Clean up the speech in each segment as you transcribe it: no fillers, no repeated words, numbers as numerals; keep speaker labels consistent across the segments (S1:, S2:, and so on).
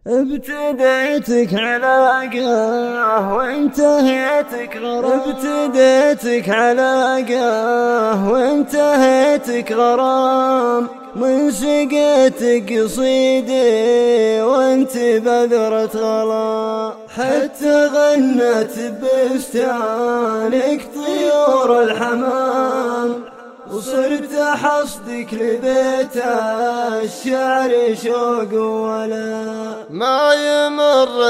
S1: ابتديتك علاقة وانتهيتك غرام، ابتديتك علاقة وانتهيتك غرام، من سقيتك قصيدي وانت بذرة غلا، حتى غنت بستانك طيور الحمام، وصرت حصدك لبيت الشعر شوق ولا.
S2: ما يمر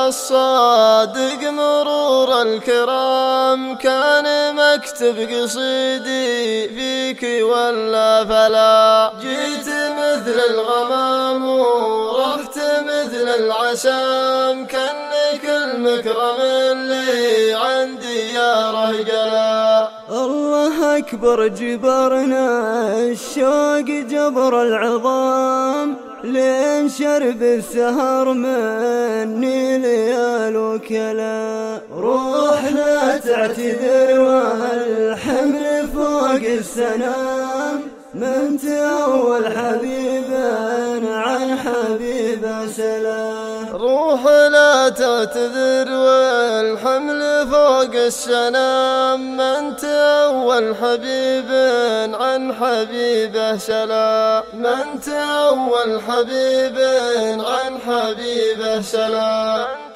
S2: الصادق مرور الكرام، كان مكتب قصيدي فيك ولا فلا، جيت مثل الغمام ورحت مثل العسام، كأنك المكرم اللي عندي يا رجلا.
S1: الله أكبر جبرنا الشوق جبر العظام، لين شرب السهر مني ليال وكلا، روح لا تعتذر والحمل فوق السنام، من تأول حبيبا عن حبيبه سلام.
S2: روح لا تعتذر والحمل فوق السنام، من تأول حبيب عن حبيبه سلام، من تأول حبيب عن حبيبه سلام.